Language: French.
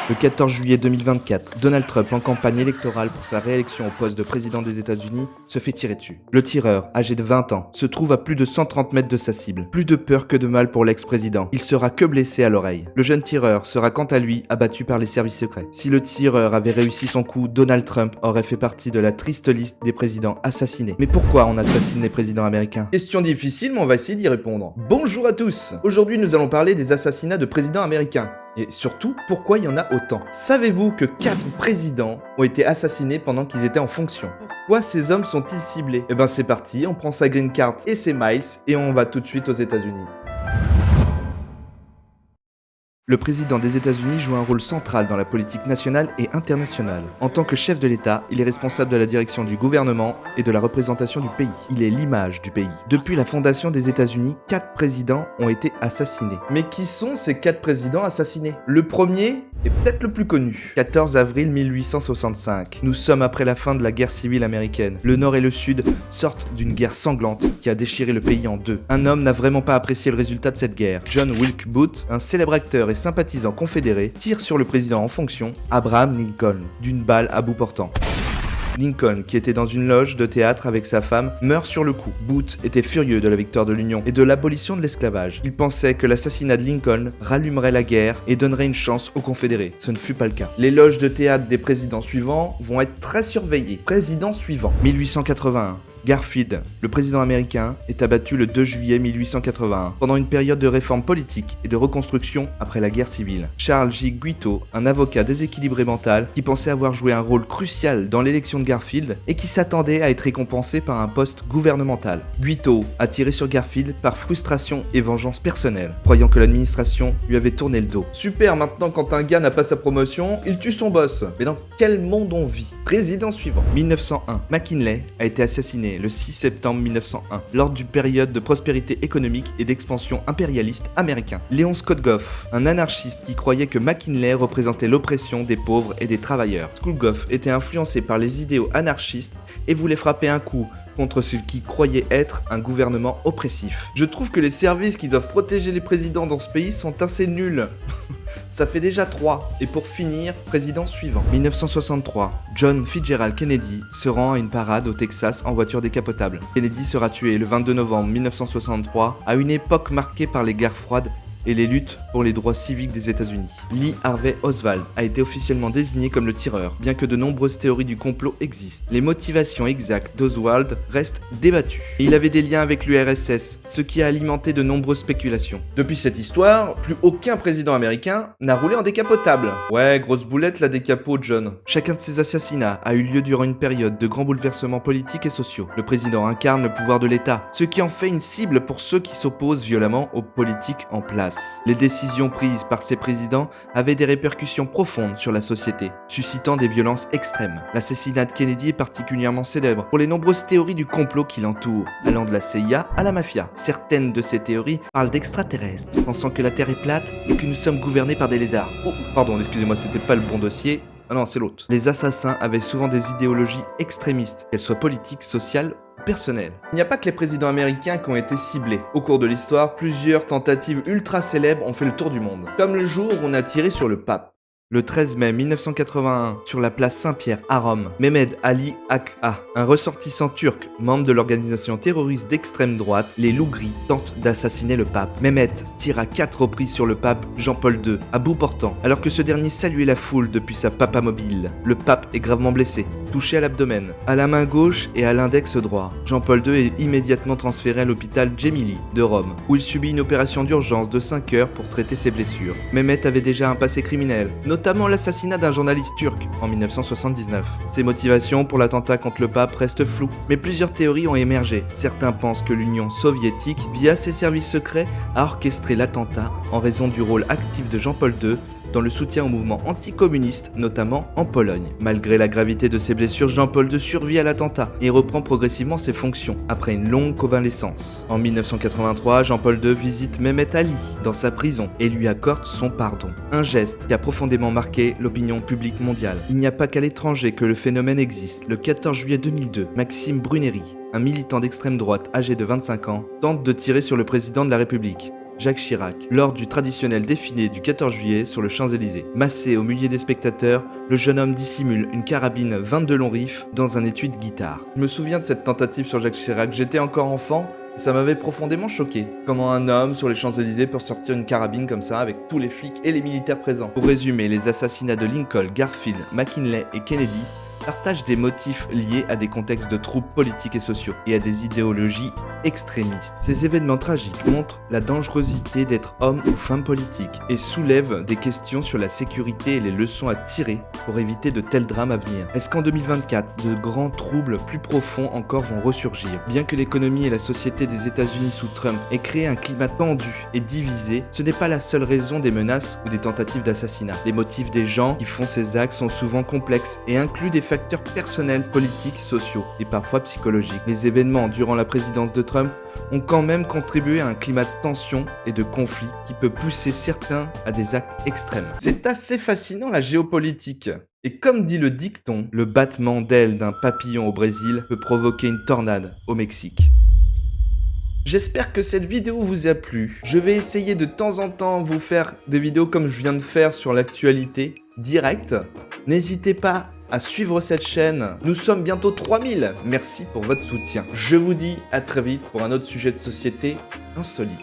Le 14 juillet 2024, Donald Trump, en campagne électorale pour sa réélection au poste de président des États-Unis, se fait tirer dessus. Le tireur, âgé de 20 ans, se trouve à plus de 130 mètres de sa cible. Plus de peur que de mal pour l'ex-président. Il sera que blessé à l'oreille. Le jeune tireur sera quant à lui abattu par les services secrets. Si le tireur avait réussi son coup, Donald Trump aurait fait partie de la triste liste des présidents assassinés. Mais pourquoi on assassine les présidents américains? Question difficile, mais on va essayer d'y répondre. Bonjour à tous! Aujourd'hui, nous allons parler des assassinats de présidents américains. Et surtout, pourquoi il y en a autant? Savez-vous que 4 présidents ont été assassinés pendant qu'ils étaient en fonction? Pourquoi ces hommes sont-ils ciblés? Eh ben c'est parti, on prend sa green card et ses miles et on va tout de suite aux États-Unis. Le président des États-Unis joue un rôle central dans la politique nationale et internationale. En tant que chef de l'État, il est responsable de la direction du gouvernement et de la représentation du pays. Il est l'image du pays. Depuis la fondation des États-Unis, 4 présidents ont été assassinés. Mais qui sont ces 4 présidents assassinés? Le premier est peut-être le plus connu. 14 avril 1865. Nous sommes après la fin de la guerre civile américaine. Le Nord et le Sud sortent d'une guerre sanglante qui a déchiré le pays en deux. Un homme n'a vraiment pas apprécié le résultat de cette guerre. John Wilkes Booth, un célèbre acteur et sympathisant confédéré, tire sur le président en fonction, Abraham Lincoln, d'une balle à bout portant. Lincoln, qui était dans une loge de théâtre avec sa femme, meurt sur le coup. Booth était furieux de la victoire de l'Union et de l'abolition de l'esclavage. Il pensait que l'assassinat de Lincoln rallumerait la guerre et donnerait une chance aux confédérés. Ce ne fut pas le cas. Les loges de théâtre des présidents suivants vont être très surveillées. Président suivant, 1881. Garfield, le président américain, est abattu le 2 juillet 1881, pendant une période de réforme politique et de reconstruction après la guerre civile. Charles J. Guiteau, un avocat déséquilibré mental, qui pensait avoir joué un rôle crucial dans l'élection de Garfield et qui s'attendait à être récompensé par un poste gouvernemental. Guiteau a tiré sur Garfield par frustration et vengeance personnelle, croyant que l'administration lui avait tourné le dos. Super, maintenant quand un gars n'a pas sa promotion, il tue son boss. Mais dans quel monde on vit? Président suivant. 1901, McKinley a été assassiné le 6 septembre 1901, lors d'une période de prospérité économique et d'expansion impérialiste américain. Léon Scott Goff, un anarchiste qui croyait que McKinley représentait l'oppression des pauvres et des travailleurs. Scott Goff était influencé par les idéaux anarchistes et voulait frapper un coup contre ce qu'il croyait être un gouvernement oppressif. Je trouve que les services qui doivent protéger les présidents dans ce pays sont assez nuls. Ça fait déjà 3. Et pour finir, président suivant. 1963, John Fitzgerald Kennedy se rend à une parade au Texas en voiture décapotable. Kennedy sera tué le 22 novembre 1963, à une époque marquée par les guerres froides et les luttes pour les droits civiques des États-Unis. Lee Harvey Oswald a été officiellement désigné comme le tireur, bien que de nombreuses théories du complot existent. Les motivations exactes d'Oswald restent débattues. Il avait des liens avec l'URSS, ce qui a alimenté de nombreuses spéculations. Depuis cette histoire, plus aucun président américain n'a roulé en décapotable. Ouais, grosse boulette la décapo, John. Chacun de ces assassinats a eu lieu durant une période de grands bouleversements politiques et sociaux. Le président incarne le pouvoir de l'État, ce qui en fait une cible pour ceux qui s'opposent violemment aux politiques en place. Les décisions prises par ces présidents avaient des répercussions profondes sur la société, suscitant des violences extrêmes. L'assassinat de Kennedy est particulièrement célèbre pour les nombreuses théories du complot qui l'entourent, allant de la CIA à la mafia. Certaines de ces théories parlent d'extraterrestres, pensant que la Terre est plate et que nous sommes gouvernés par des lézards. Oh, pardon, excusez-moi, c'était pas le bon dossier. Ah non, c'est l'autre. Les assassins avaient souvent des idéologies extrémistes, qu'elles soient politiques, sociales, personnel. Il n'y a pas que les présidents américains qui ont été ciblés. Au cours de l'histoire, plusieurs tentatives ultra célèbres ont fait le tour du monde. Comme le jour où on a tiré sur le pape. Le 13 mai 1981, sur la place Saint-Pierre à Rome, Mehmed Ali Agha, un ressortissant turc, membre de l'organisation terroriste d'extrême droite, les Loups Gris, tente d'assassiner le pape. Mehmet tire à 4 reprises sur le pape Jean-Paul II, à bout portant, alors que ce dernier saluait la foule depuis sa papamobile. Le pape est gravement blessé, touché à l'abdomen, à la main gauche et à l'index droit. Jean-Paul II est immédiatement transféré à l'hôpital Gemelli de Rome, où il subit une opération d'urgence de 5 heures pour traiter ses blessures. Mehmet avait déjà un passé criminel, notamment l'assassinat d'un journaliste turc en 1979. Ses motivations pour l'attentat contre le pape restent floues, mais plusieurs théories ont émergé. Certains pensent que l'Union soviétique, via ses services secrets, a orchestré l'attentat en raison du rôle actif de Jean-Paul II dans le soutien au mouvement anticommuniste, notamment en Pologne. Malgré la gravité de ses blessures, Jean-Paul II survit à l'attentat et reprend progressivement ses fonctions, après une longue convalescence. En 1983, Jean-Paul II visite Mehmet Ali dans sa prison et lui accorde son pardon. Un geste qui a profondément marqué l'opinion publique mondiale. Il n'y a pas qu'à l'étranger que le phénomène existe. Le 14 juillet 2002, Maxime Bruneri, un militant d'extrême droite âgé de 25 ans, tente de tirer sur le président de la République. Jacques Chirac, lors du traditionnel défilé du 14 juillet sur le Champs-Élysées. Massé au milieu des spectateurs, le jeune homme dissimule une carabine 22 long rifle dans un étui de guitare. Je me souviens de cette tentative sur Jacques Chirac, j'étais encore enfant, et ça m'avait profondément choqué. Comment un homme sur les Champs-Élysées peut sortir une carabine comme ça avec tous les flics et les militaires présents. Pour résumer, les assassinats de Lincoln, Garfield, McKinley et Kennedy partagent des motifs liés à des contextes de troubles politiques et sociaux et à des idéologies extrémistes. Ces événements tragiques montrent la dangerosité d'être homme ou femme politique et soulèvent des questions sur la sécurité et les leçons à tirer pour éviter de tels drames à venir. Est-ce qu'en 2024, de grands troubles plus profonds encore vont ressurgir? Bien que l'économie et la société des États-Unis sous Trump aient créé un climat tendu et divisé, ce n'est pas la seule raison des menaces ou des tentatives d'assassinat. Les motifs des gens qui font ces actes sont souvent complexes et incluent des facteurs personnels, politiques, sociaux et parfois psychologiques. Les événements durant la présidence de Trump ont quand même contribué à un climat de tension et de conflit qui peut pousser certains à des actes extrêmes. C'est assez fascinant la géopolitique. Et comme dit le dicton, le battement d'ailes d'un papillon au Brésil peut provoquer une tornade au Mexique. J'espère que cette vidéo vous a plu. Je vais essayer de temps en temps vous faire des vidéos comme je viens de faire sur l'actualité directe. N'hésitez pas à suivre cette chaîne. Nous sommes bientôt 3000. Merci pour votre soutien. Je vous dis à très vite pour un autre sujet de société insolite.